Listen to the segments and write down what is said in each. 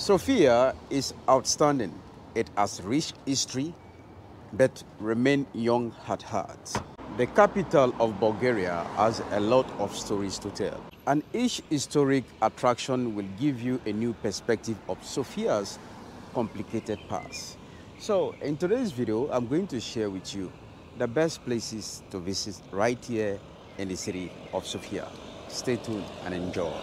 Sofia is outstanding. It has rich history, but remain young at heart. The capital of Bulgaria has a lot of stories to tell. And each historic attraction will give you a new perspective of Sofia's complicated past. So in today's video, I'm going to share with you the best places to visit right here in the city of Sofia. Stay tuned and enjoy.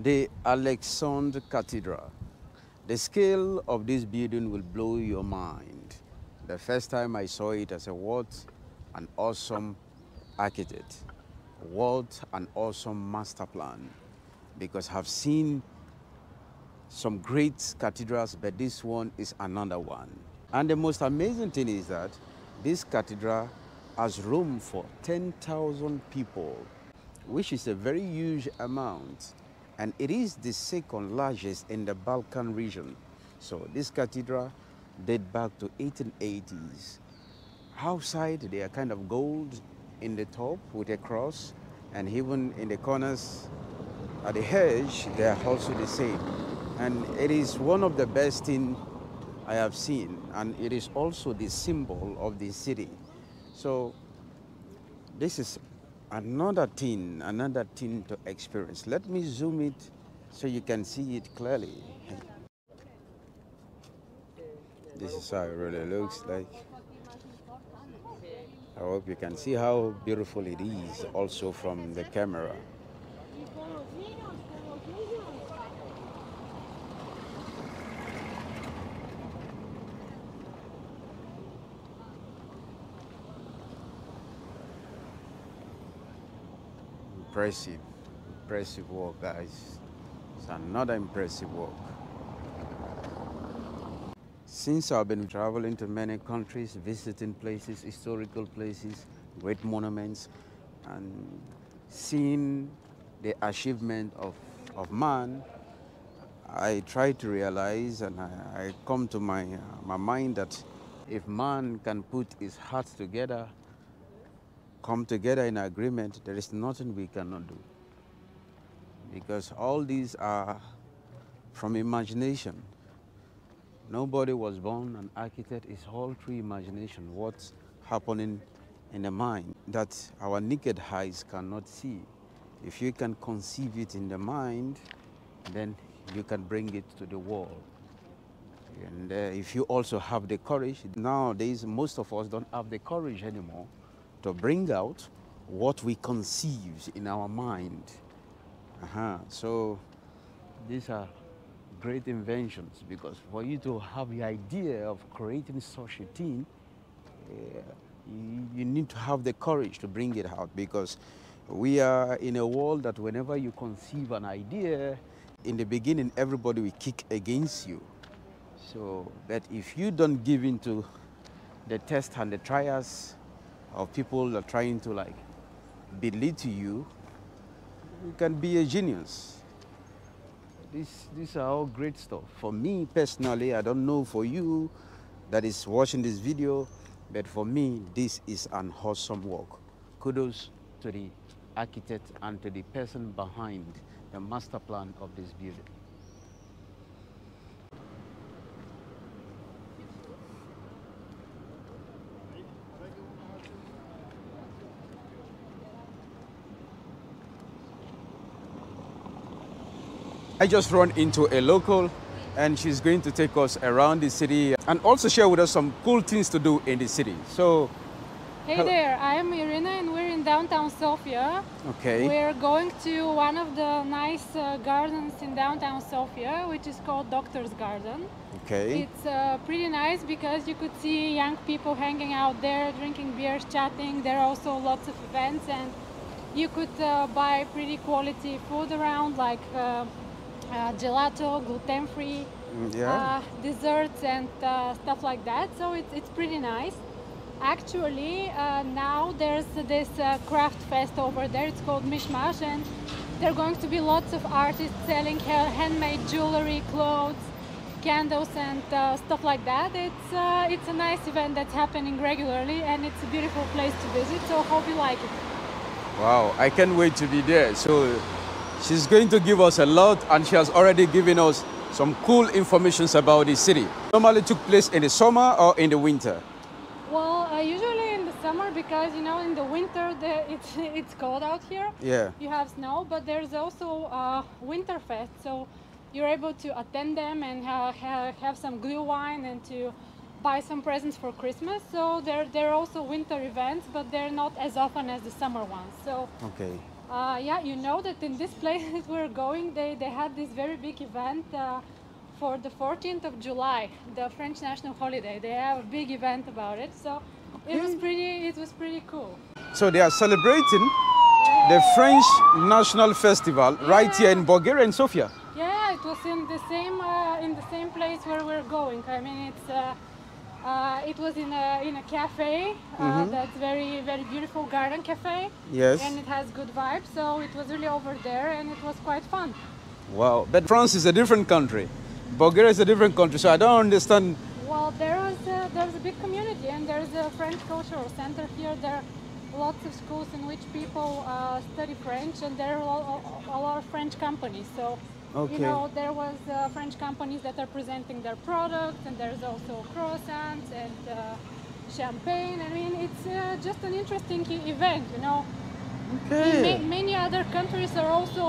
The Alexandra Cathedral. The scale of this building will blow your mind. The first time I saw it, I said, what an awesome architect. What an awesome master plan. Because I've seen some great cathedrals, but this one is another one. And the most amazing thing is that this cathedral has room for 10,000 people, which is a very huge amount. And it is the second largest in the Balkan region. So this cathedral dates back to 1880s. Outside, they are kind of gold in the top with a cross, and even in the corners at the edge, they are also the same. And it is one of the best things I have seen, and it is also the symbol of the city. So this is another thing to experience. Let me zoom it so you can see it clearly. This is how it really looks like. I hope you can see how beautiful it is also from the camera. Impressive work, guys. It's another impressive work. Since I've been traveling to many countries, visiting places, historical places, great monuments, and seeing the achievement of man, I try to realize, and I come to my mind that if man can put his hearts together, come together in agreement, there is nothing we cannot do. Because all these are from imagination. Nobody was born an architect. It's all through imagination. What's happening in the mind that our naked eyes cannot see. If you can conceive it in the mind, then you can bring it to the world. And if you also have the courage, nowadays most of us don't have the courage anymore to bring out what we conceive in our mind. So these are great inventions, because for you to have the idea of creating such a thing, you need to have the courage to bring it out, because we are in a world that whenever you conceive an idea, in the beginning everybody will kick against you. So that if you don't give in to the test and the trials of people that are trying to belittle you, you can be a genius. These are all great stuff. For me personally, I don't know for you that is watching this video, but for me, this is an awesome work. Kudos to the architect and to the person behind the master plan of this building. I just run into a local, and she's going to take us around the city and also share with us some cool things to do in the city. So, hey there, I am Irina and we're in downtown Sofia. Okay. We're going to one of the nice gardens in downtown Sofia, which is called Doctor's Garden. Okay. It's pretty nice because you could see young people hanging out there, drinking beers, chatting. There are also lots of events, and you could buy pretty quality food around, like gelato, gluten-free, Yeah. desserts and stuff like that. So it's pretty nice. Actually, now there's this craft fest over there. It's called Mishmash, and there are going to be lots of artists selling handmade jewelry, clothes, candles, and stuff like that. It's a nice event that's happening regularly, and it's a beautiful place to visit. So hope you like it. Wow, I can't wait to be there. So she's going to give us a lot, and she has already given us some cool information about the city. Normally took place in the summer or in the winter? Well, usually in the summer, because you know in the winter it's cold out here. Yeah. You have snow, but there's also winter fest, so you're able to attend them and have some glue wine and to buy some presents for Christmas. So there are also winter events, but they're not as often as the summer ones. So Okay. yeah, you know that in this place that we're going, they had this very big event for the 14th of July, the French national holiday. They have a big event about it, so it was pretty cool. So they are celebrating the French National Festival right here in Bulgaria, in Sofia. Yeah, it was in the same place where we're going. I mean, it was in a cafe that's very beautiful garden cafe. Yes. And it has good vibes, so it was really over there, and it was quite fun. Wow, but France is a different country. Bulgaria is a different country, so I don't understand. Well, there's a big community, and there's a French cultural center here. There are lots of schools in which people study French, and there are a lot of French companies. So, Okay. you know, there was French companies that are presenting their products, and there's also croissants and champagne. I mean, it's just an interesting event, you know. Okay. Many other countries are also,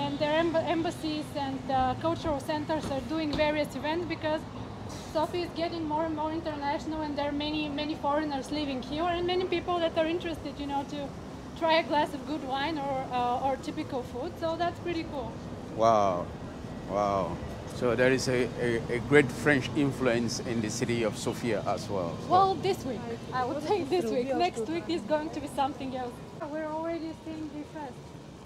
and their embassies and cultural centers are doing various events, because Sofia is getting more and more international, and there are many foreigners living here, and many people that are interested, you know, to try a glass of good wine or typical food. So that's pretty cool. Wow, wow. So there is a great French influence in the city of Sofia as well. Well, this week, I would say this week. Next week is going to be something else. We're already seeing the fest.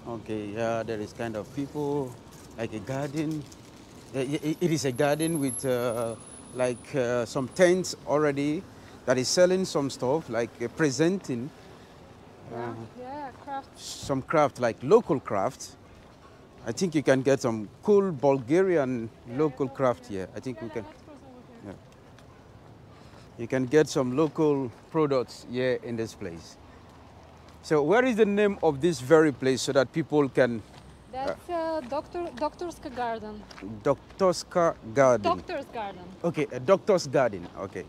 Okay, yeah, there is kind of people, like a garden. It is a garden with some tents already that is selling some stuff, like presenting Yeah, craft. some craft, like local craft. I think you can get some cool Bulgarian local craft here. I think we can. Yeah. You can get some local products here in this place. So where is the name of this very place so that people can... That's Doctorska Garden. Doctorska Garden. Doctor's Garden. Okay, a doctor's garden. Okay.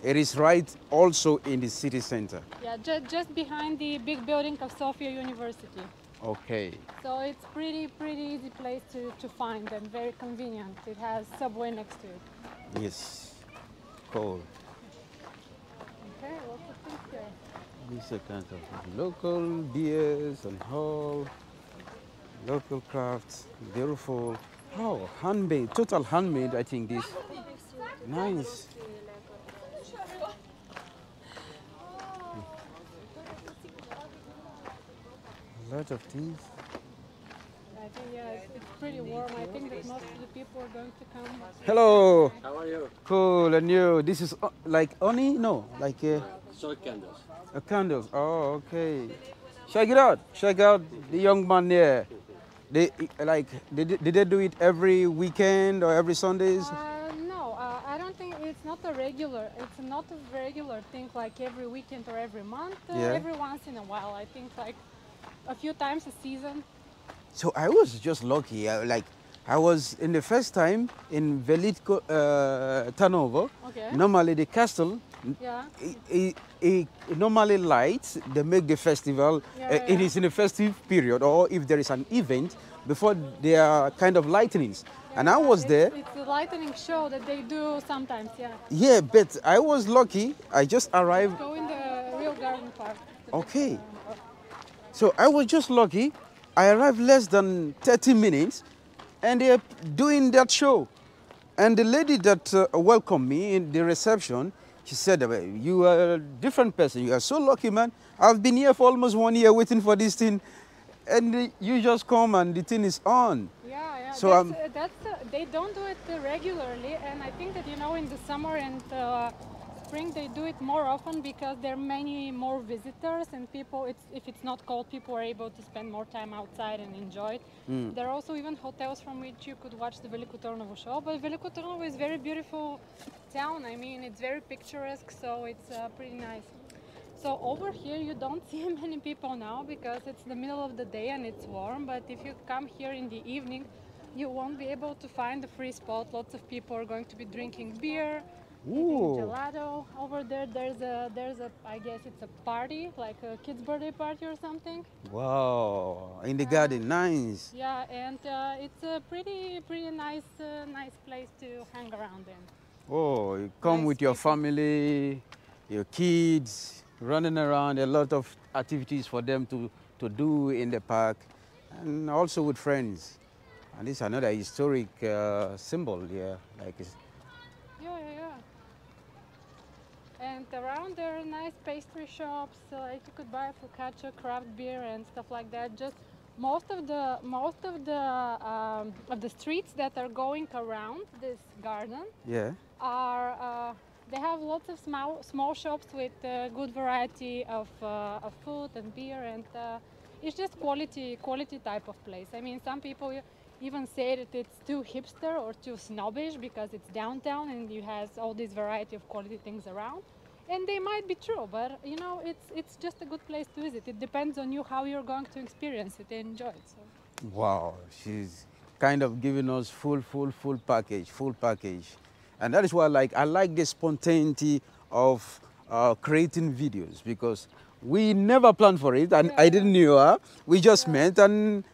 It is right also in the city center. Yeah, just behind the big building of Sofia University. Okay. So it's pretty easy place to find and very convenient. It has subway next to it. Yes. Cool. Okay, lots of things here. These are kind of local beers and all, local crafts, beautiful. Oh, handmade, total handmade, I think this. Nice. A lot of things. I think, yeah, it's pretty warm. I think that most of the people are going to come. Hello. How are you? Cool, and you? This is like honey? No, like Soy candles. a candles. Oh, okay. Check it out. Check out the young man there. Did they do it every weekend or every Sundays? No, I don't think it's not a regular. It's not a regular thing like every weekend or every month. Yeah. Every once in a while, I think like a few times a season. So I was just lucky. I was in the first time in Velitko Tarnovo. Okay. Normally the castle, Yeah. it normally lights. They make the festival. It is in a festive period, or if there is an event before there are kind of lightnings. And I was there. It's a lightning show that they do sometimes. Yeah. Yeah, but I was lucky. I just arrived. Go in the real garden park. Okay. So I was just lucky. I arrived less than 30 minutes and they're doing that show. And the lady that welcomed me in the reception, she said, you are a different person. You are so lucky, man. I've been here for almost 1 year waiting for this thing. And you just come and the thing is on. Yeah, So they don't do it regularly, and I think that in the summer and spring they do it more often because there are many more visitors and people. If it's not cold, people are able to spend more time outside and enjoy it. There are also even hotels from which you could watch the Veliko Trnovo show. But Veliko Trnovo is a very beautiful town. I mean, it's very picturesque, so it's pretty nice. So over here you don't see many people now because it's the middle of the day and it's warm, but if you come here in the evening you won't be able to find a free spot. Lots of people are going to be drinking beer, eating gelato. Over there there's a I guess it's a party, like a kid's birthday party or something. Wow, in the garden, nice. Yeah, and it's a pretty nice nice place to hang around in. Oh, you come Nice with your people. family, your kids, running around, a lot of activities for them to do in the park, and also with friends. And this is another historic symbol here. Like Yeah. And around there are nice pastry shops, like you could buy focaccia, craft beer, and stuff like that. Just most of the streets that are going around this garden yeah. are they have lots of small shops with good variety of food and beer, and it's just quality type of place. I mean, some people even say that it's too hipster or too snobbish because it's downtown and you has all this variety of quality things around, and they might be true, but it's just a good place to visit. It depends on you how you're going to experience it and enjoy it. So. Wow, she's kind of giving us full package. And that is why I like the spontaneity of creating videos, because we never planned for it, and I didn't know her. We just met, and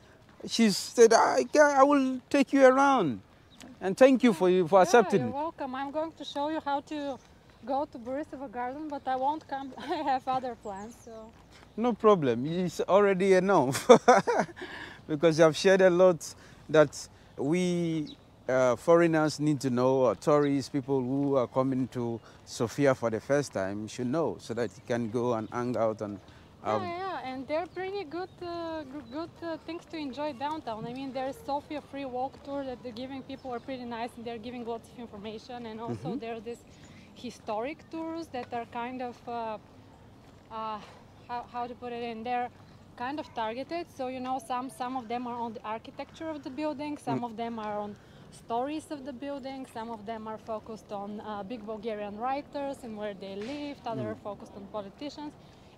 she said, I will take you around. And thank you for accepting. You're welcome. I'm going to show you how to go to Borisova Garden, but I won't come. I have other plans. So. No problem. It's already enough. Because you have shared a lot that we foreigners need to know, or tourists, people who are coming to Sofia for the first time should know, so that you can go and hang out and and they're pretty good things to enjoy downtown. I mean, there's Sofia free walk tour that they're giving. People are pretty nice, and they're giving lots of information. And also there's this historic tours that are kind of how to put it in, they're kind of targeted. So some of them are on the architecture of the building, some of them are on stories of the building, some of them are focused on big Bulgarian writers and where they lived, others are focused on politicians.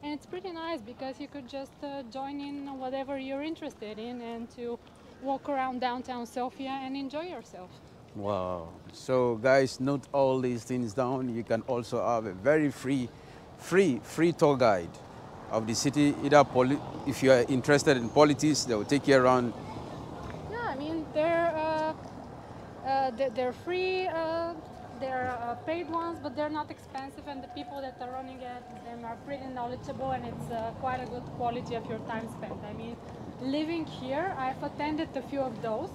And it's pretty nice because you could just join in whatever you're interested in and to walk around downtown Sofia and enjoy yourself. Wow. So guys, note all these things down. You can also have a very free tour guide of the city. Either if you are interested in politics, they will take you around. Yeah, I mean, they're free, they're paid ones, but they're not expensive, and the people that are running them are pretty knowledgeable, and it's quite a good quality of your time spent. I mean, living here, I've attended a few of those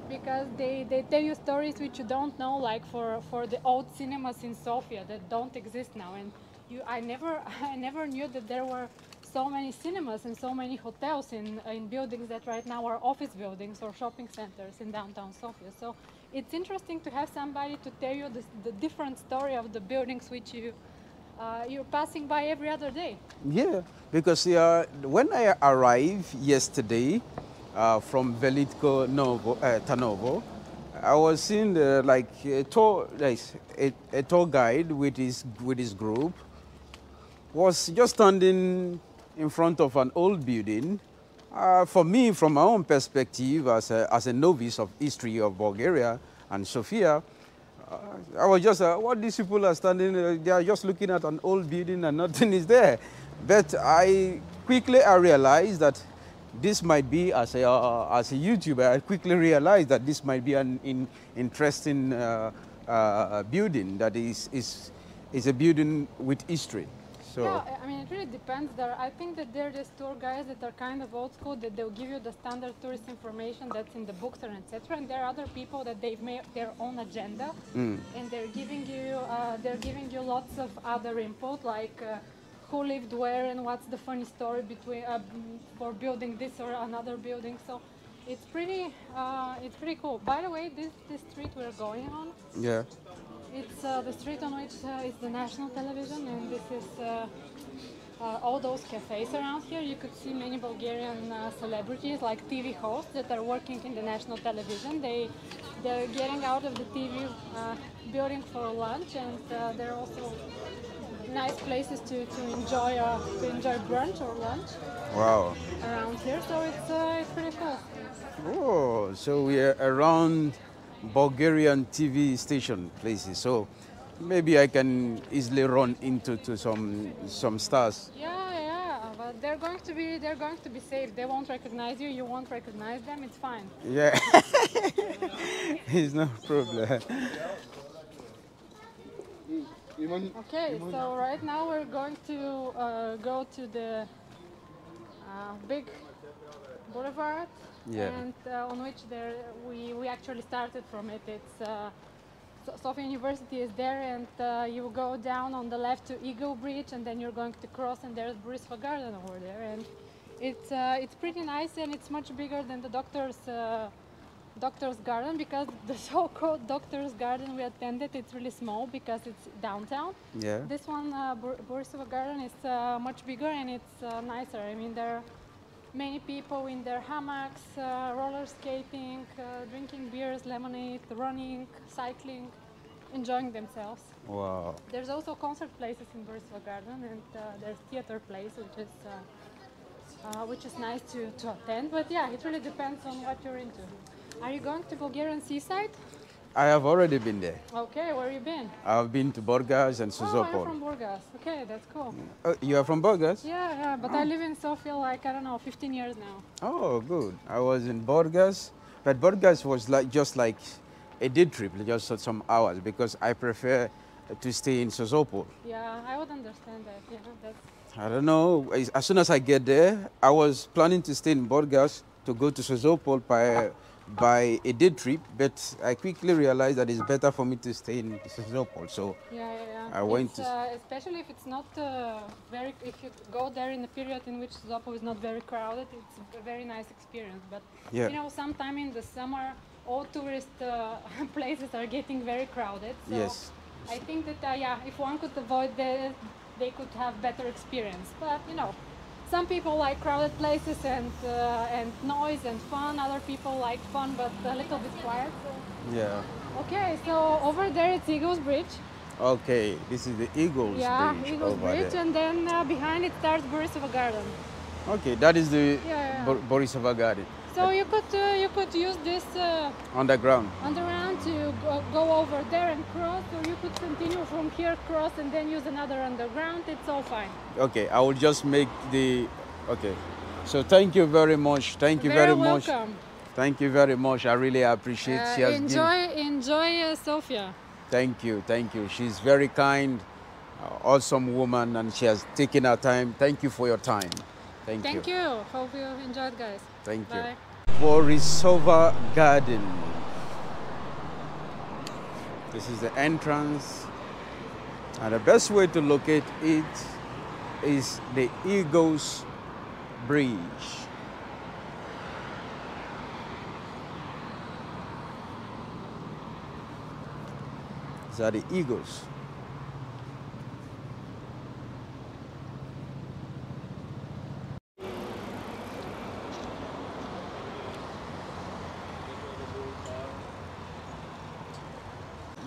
because they tell you stories which you don't know, like for the old cinemas in Sofia that don't exist now, and I never knew that there were so many cinemas and so many hotels in buildings that right now are office buildings or shopping centers in downtown Sofia. So it's interesting to have somebody to tell you the different story of the buildings which you're passing by every other day. Yeah, because when I arrived yesterday from Veliko Trnovo, I was seeing a tour guide with his group was just standing in front of an old building. For me, from my own perspective, as a novice of history of Bulgaria and Sofia, I was just, what these people are standing, they are just looking at an old building and nothing is there. But I quickly realized that this might be, as a YouTuber, I quickly realized that this might be an interesting building that is a building with history. So. Yeah, I mean, it really depends. I think that there are these tour guides that are kind of old school, that they'll give you the standard tourist information that's in the books and etc. And there are other people that they've made their own agenda, and they're giving you lots of other input, like who lived where and what's the funny story between for building this or another building. So It's pretty cool. By the way, this street we're going on, Yeah. it's the street on which is the national television, and this is all those cafes around here. You could see many Bulgarian celebrities, like TV hosts, that are working in the national television. They're getting out of the TV building for lunch, and they're also nice places to enjoy brunch or lunch Wow. around here. So it's pretty cool. Oh, so we are around Bulgarian TV station places. So maybe I can easily run into to some stars. Yeah, but they're going to be safe. They won't recognize you. You won't recognize them. It's fine. Yeah. It's no problem. Okay, so right now we're going to go to the big boulevard, Yeah. and on which we actually started from it. It's Sofia University is there, and you go down on the left to Eagle Bridge, and then you're going to cross, and there's Borisova Garden over there, and it's pretty nice, and it's much bigger than the Doctor's Garden, because the so-called Doctor's Garden we attended, it's really small because it's downtown. Yeah. This one, Borisova Garden, is much bigger, and it's nicer. I mean, there are many people in their hammocks, roller skating, drinking beers, lemonade, running, cycling, enjoying themselves. Wow. There's also concert places in Borisova Garden, and there's theater place, which is nice to attend. But yeah, it really depends on what you're into. Are you going to Bulgarian seaside? I have already been there. Okay, where have you been? I've been to Burgas and Oh, Sozopol. I'm from Burgas. Okay, that's cool. You are from Burgas? Yeah, but I live in Sofia like, I don't know, 15 years now. Oh, good. I was in Burgas, but Burgas was just like a day trip, just some hours, because I prefer to stay in Sozopol. Yeah, I would understand that. Yeah, that's. I don't know. As soon as I get there, I was planning to stay in Burgas to go to Sozopol by a day trip, but I quickly realized that it's better for me to stay in Sozopol. So Yeah. I went especially if it's not if you go there in a period in which Sozopol is not very crowded, it's a very nice experience. But Yeah. you know, sometime in the summer, all tourist places are getting very crowded. So Yes. I think that if one could avoid that, they could have better experience. But you know, some people like crowded places and noise and fun. Other people like fun but a little bit quiet. So. Yeah. Okay, so over there it's Eagles Bridge. Okay, this is the Eagles Bridge Eagles over Bridge, there. and then behind it starts Borisova Garden. Okay, that is the Yeah. Borisova Garden. So you could use this Underground. underground to go over there and cross, or you could continue from here, cross, and then use another underground. It's all fine. Okay, I will just make the. Okay, so thank you very much. Thank you very much. Welcome. Thank you very much. I really appreciate. She has Enjoy Sofia. Thank you. She's very kind, awesome woman, and she has taken her time. Thank you for your time. Thank you. Hope you enjoyed, guys. Thank you. Bye. Borisova Garden. This is the entrance, and the best way to locate it is the Eagles Bridge. These are the Eagles.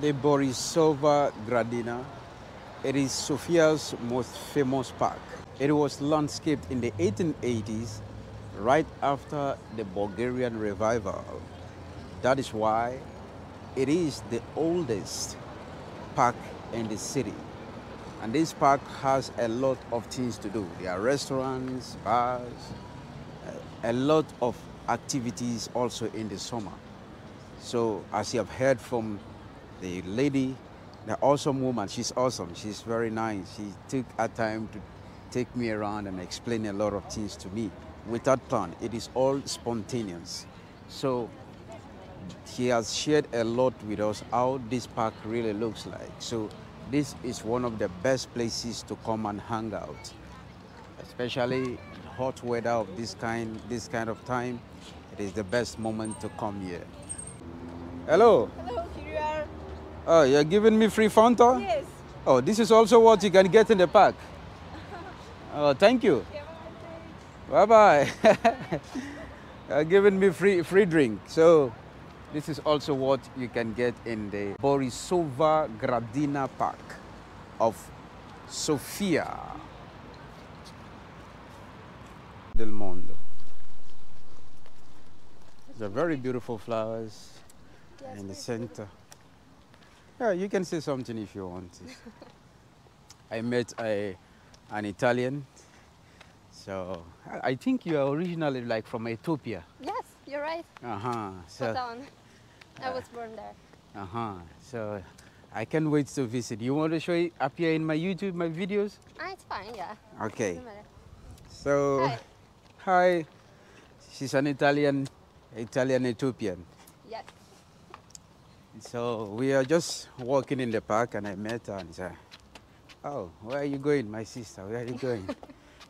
The Borisova Gradina. It is Sofia's most famous park. It was landscaped in the 1880s, right after the Bulgarian revival. That is why it is the oldest park in the city. And this park has a lot of things to do. There are restaurants, bars, a lot of activities also in the summer. So as you have heard from the lady, the awesome woman, she's awesome, she's very nice. She took her time to take me around and explain a lot of things to me without plan. It is all spontaneous. So she has shared a lot with us how this park really looks like. So this is one of the best places to come and hang out, especially hot weather of this kind of time. It is the best moment to come here. Hello. Hello, here you are. Oh, you're giving me free Fanta? Yes. Oh, this is also what you can get in the park. Oh, thank you. Bye-bye. You're giving me free drink. So this is also what you can get in the Borisova Gradina Park of Sofia del Mondo. These are very beautiful flowers in the center. Yeah, you can say something if you want. I met an Italian. So I think you are originally like from Ethiopia. Yes, you're right. So, Spot on. I was born there. So I can't wait to visit. You want to show it appear in my YouTube, my videos? It's fine, yeah. Okay. Doesn't matter. So, hi. She's an Italian Ethiopian. Yes. So we are just walking in the park and I met her and said, oh, where are you going, my sister? Where are you going?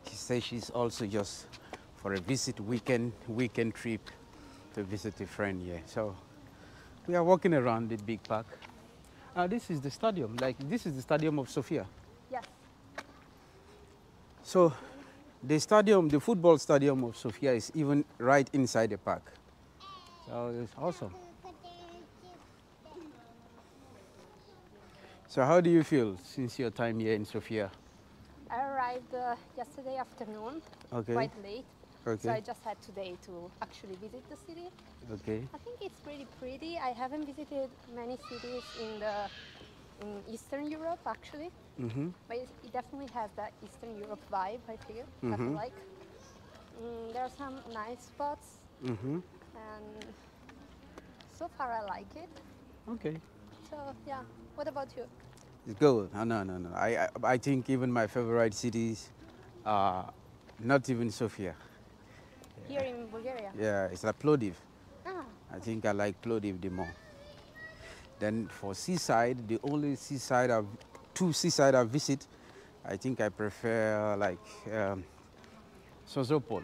She says she's also just for a weekend trip to visit a friend here. So we are walking around the big park. This is the stadium, this is the stadium of Sofia. Yes. So the football stadium of Sofia is even right inside the park. So it's awesome. So how do you feel since your time here in Sofia? I arrived yesterday afternoon, quite late. So I just had today to actually visit the city. I think it's pretty. I haven't visited many cities in Eastern Europe actually, but it definitely has that Eastern Europe vibe. I feel I feel like there are some nice spots, and so far I like it. Okay. So yeah, what about you? It's good. No. I think even my favorite cities are not even Sofia. Here in Bulgaria? Yeah, it's like Plovdiv. I think I like Plovdiv the more. Then for seaside, the only two seaside I visit, I think I prefer like Sozopol.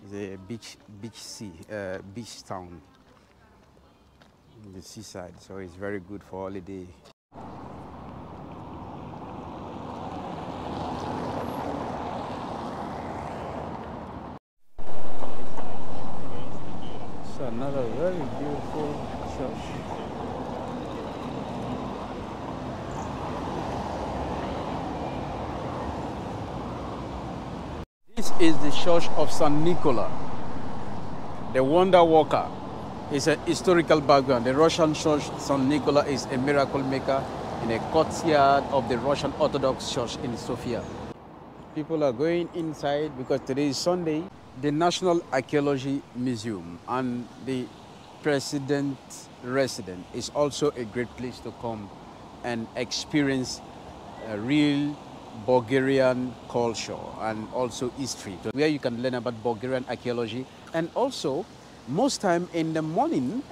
It's a beach town in the seaside, so it's very good for holiday. So another very beautiful church. This is the church of San Nicola, the wonder worker. It's a historical background. The Russian church San Nicola is a miracle maker in a courtyard of the Russian Orthodox Church in Sofia. People are going inside because today is Sunday. The National Archaeology Museum and the President Residence is also a great place to come and experience a real Bulgarian culture and also history, where you can learn about Bulgarian archaeology. And also, most time in the morning,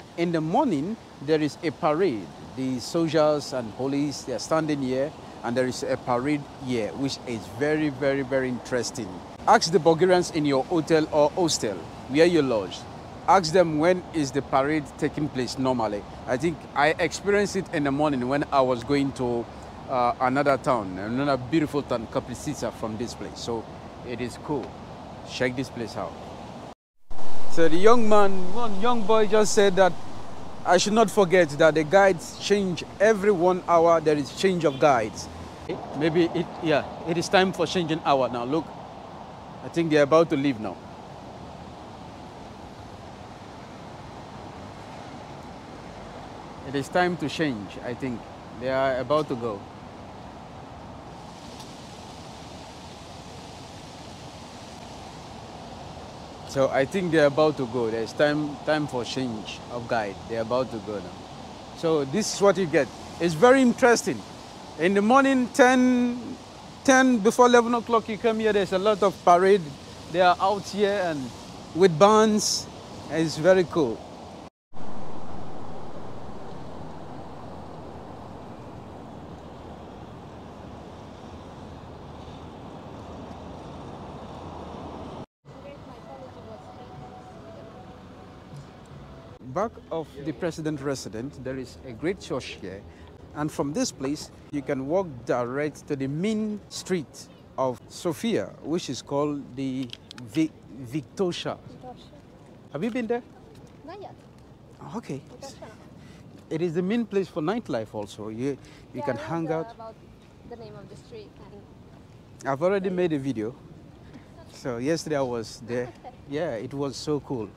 there is a parade. The soldiers and police, they are standing here, and there is a parade here, which is very, very, very interesting. Ask the Bulgarians in your hotel or hostel where you lodge. Ask them when is the parade taking place normally. I think I experienced it in the morning when I was going to another town, another beautiful town, Kaplitsica, from this place. So it is cool. Check this place out. So the one young boy just said that I should not forget that the guides change every 1 hour. There is change of guides. Maybe it is time for changing hour now. Look, I think they're about to leave now. It is time to change. I think they are about to go. So I think they're about to go. There's time for change of guide. They're about to go now. So this is what you get. It's very interesting. In the morning, 10 before 11 o'clock, you come here. There's a lot of parade. They are out here and with bands. It's very cool. back of the president residence, there is a great church here. And from this place, you can walk direct to the main street of Sofia, which is called the Vitosha. Have you been there? Not yet. Okay. It is the main place for nightlife also. You can hang out. About the name of the street. I've already made a video. So yesterday I was there. Yeah, it was so cool.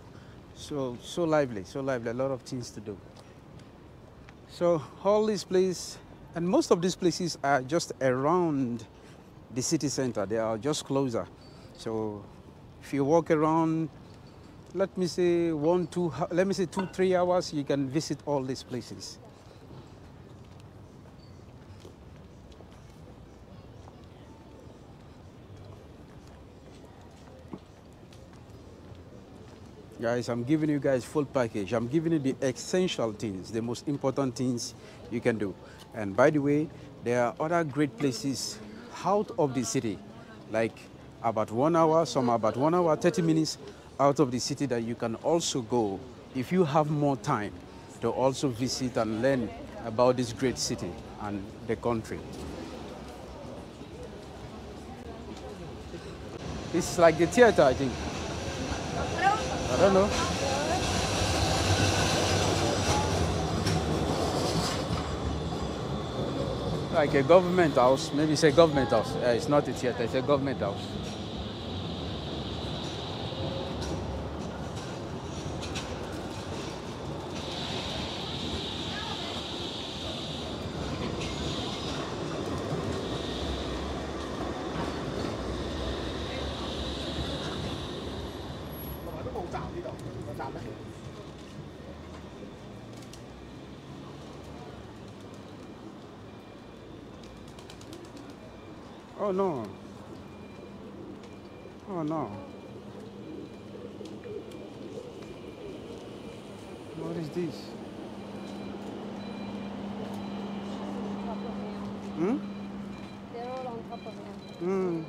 So lively, a lot of things to do. So all these places, and most of these places are just around the city center. They are just closer. So if you walk around, let me say 2-3 hours, you can visit all these places. Guys, I'm giving you guys full package. I'm giving you the essential things, the most important things you can do. And by the way, there are other great places out of the city, like about 1 hour, some about 1 hour, 30 minutes out of the city that you can also go if you have more time to also visit and learn about this great city and the country. It's like the theater, I think. I don't know. Like a government house, maybe it's a government house. It's not a theater, it's a government house. Oh no. Oh no. What is this? They're all on top of him.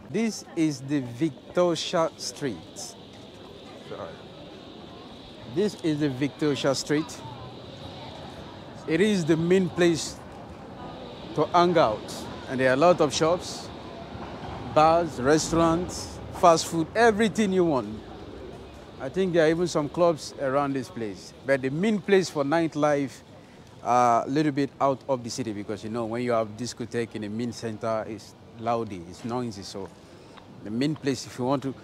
This is the Vitosha Street. Sorry. This is the Vitosha Street. It is the main place to hang out. And there are a lot of shops, bars, restaurants, fast food, everything you want. I think there are even some clubs around this place. But the main place for nightlife, a little bit out of the city, because you know when you have discotheque in the main center, it's loudy, it's noisy. So the main place, if you want to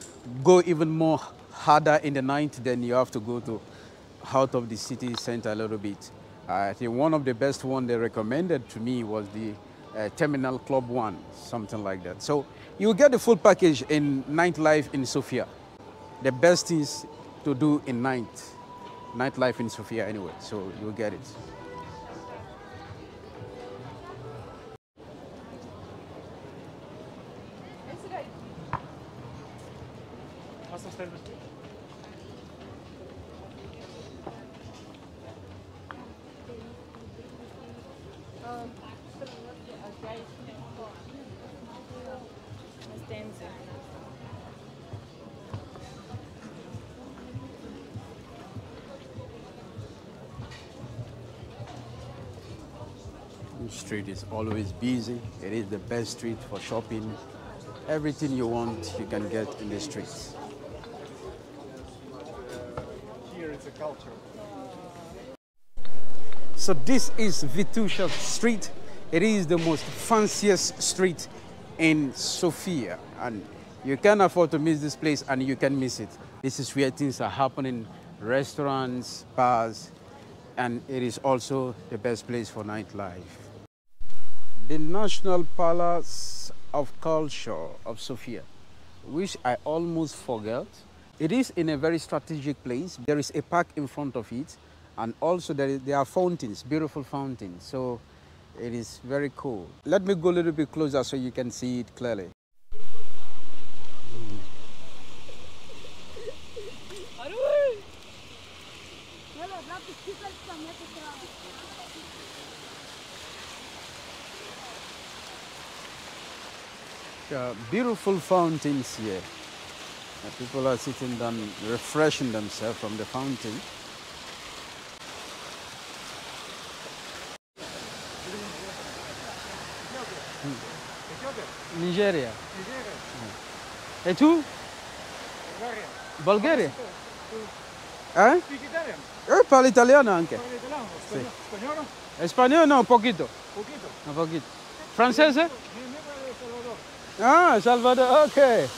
go even more harder in the night, then you have to go to out of the city center a little bit. I think one of the best one they recommended to me was the Terminal Club 1, something like that. So you get the full package in nightlife in Sofia. The best things to do in nightlife in Sofia anyway, so you'll get it. The street is always busy. It is the best street for shopping. Everything you want, you can get in the streets. Here it's a culture. So this is Vitosha Street. It is the most fanciest street in Sofia, and you can't afford to miss this place, and you can miss it. This is where things are happening, restaurants, bars, and it is also the best place for nightlife. The National Palace of Culture of Sofia, which I almost forgot. It is in a very strategic place. There is a park in front of it, and also there are fountains, beautiful fountains. So it is very cool. Let me go a little bit closer so you can see it clearly. Beautiful fountains here. People are sitting down, refreshing themselves from the fountain. Nigeria. Nigeria. E tu? Bulgaria. Bulgaria? Tu speak Italian? Parlo italiano anche. Parli italiano? Sì. Spagnolo? Spagnolo no, un poquito. Poquito. Un poquito. Francese? Mi parla di Salvador. Ah, Salvador, ok.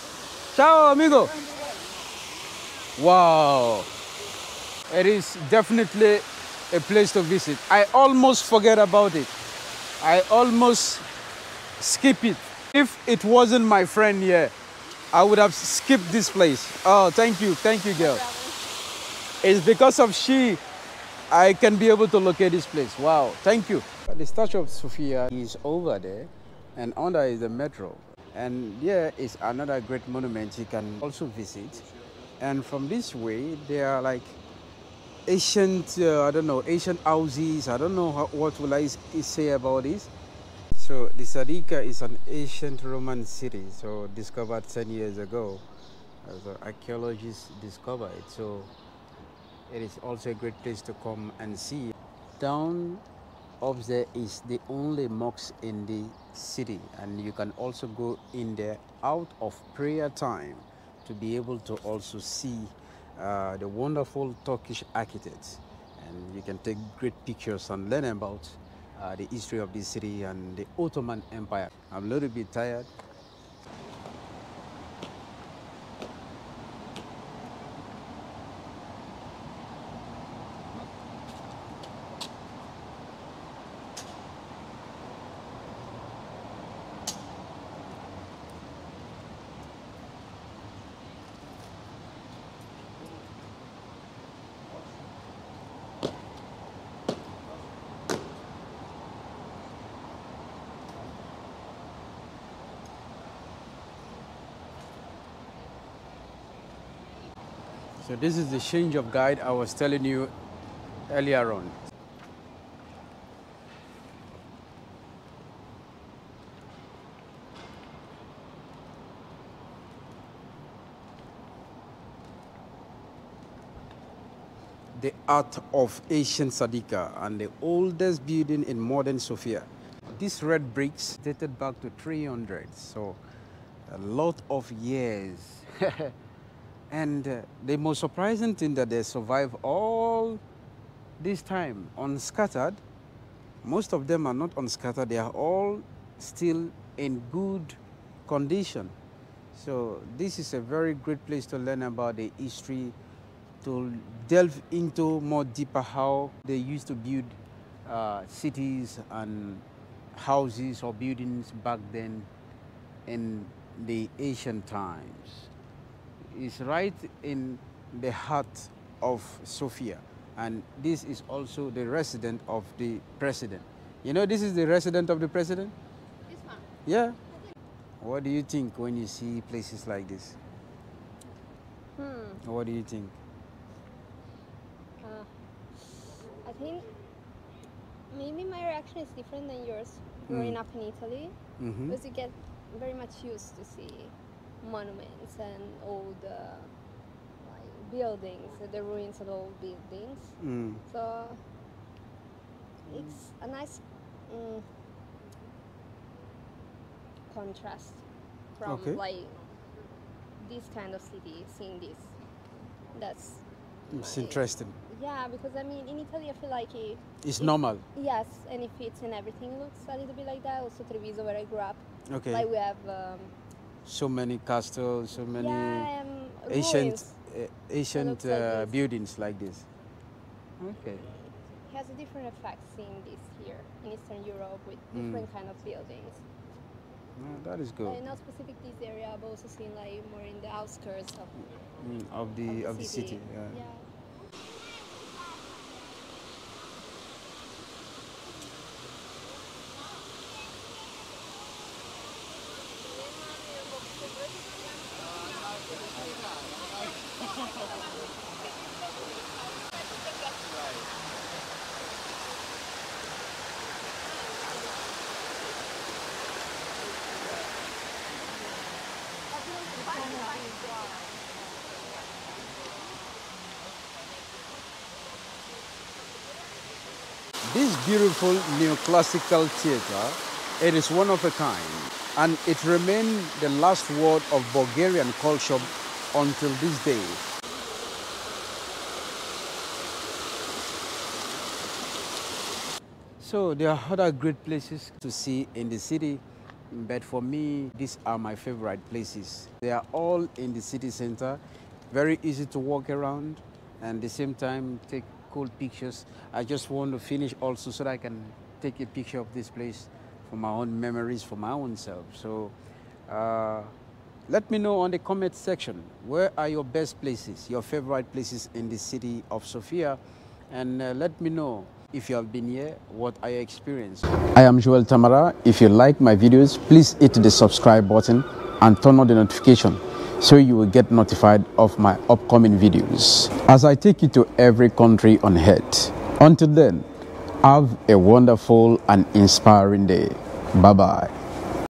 Ciao, amigo. Wow. It is definitely a place to visit. I almost forget about it. I almost skip it. If it wasn't my friend here, I would have skipped this place. Oh, thank you, girl. It's because of she I can be able to locate this place. Wow, thank you. The statue of Sofia is over there, and under is the metro. And here is another great monument you can also visit. And from this way, there are like ancient, I don't know, ancient houses. I don't know what will I say about this. So the Sadika is an ancient Roman city, so discovered 10 years ago. So archaeologists discovered it. So it is also a great place to come and see. Down up there is the only mosque in the city, and you can also go in there out of prayer time to be able to also see the wonderful Turkish architects, and you can take great pictures and learn about the history of this city and the Ottoman Empire. I'm a little bit tired. So this is the change of guide I was telling you earlier on. The art of ancient Sadika and the oldest building in modern Sofia. These red bricks dated back to 300, so a lot of years. And the most surprising thing that they survive all this time unscattered. Most of them are not unscattered, they are all still in good condition. So this is a very great place to learn about the history, to delve into more deeper how they used to build cities and houses or buildings back then in the ancient times. It's right in the heart of Sofia, and this is also the residence of the president. You know, this is the residence of the president? This one? Yeah. What do you think when you see places like this? What do you think? I think maybe my reaction is different than yours growing up in Italy, because you get very much used to see monuments and old like buildings, the ruins of old buildings. So it's a nice contrast from like this kind of city, seeing this. It's interesting. Yeah, because I mean, in Italy, I feel like it's normal. Yes, and it fits, and everything looks a little bit like that. Also, Treviso, where I grew up. Okay. Like we have so many castles, so many ancient buildings like this. Okay. It has a different effect seeing this here in Eastern Europe with different kind of buildings. That is good. Like not specific this area, but also seeing like more in the outskirts of the city. Yeah. This beautiful neoclassical theater, it is one of a kind. and it remained the last word of Bulgarian culture until this day. So there are other great places to see in the city, but for me, these are my favorite places. They are all in the city center, very easy to walk around, and at the same time take cool pictures. I just want to finish also so that I can take a picture of this place for my own memories, for my own self. So let me know on the comment section, where are your best places, your favorite places in the city of Sofia, and let me know if you have been here, what are your experience. I am Joel Tamara. If you like my videos, please hit the subscribe button and turn on the notification so you will get notified of my upcoming videos as I take you to every country on earth. Until then, have a wonderful and inspiring day. Bye-bye.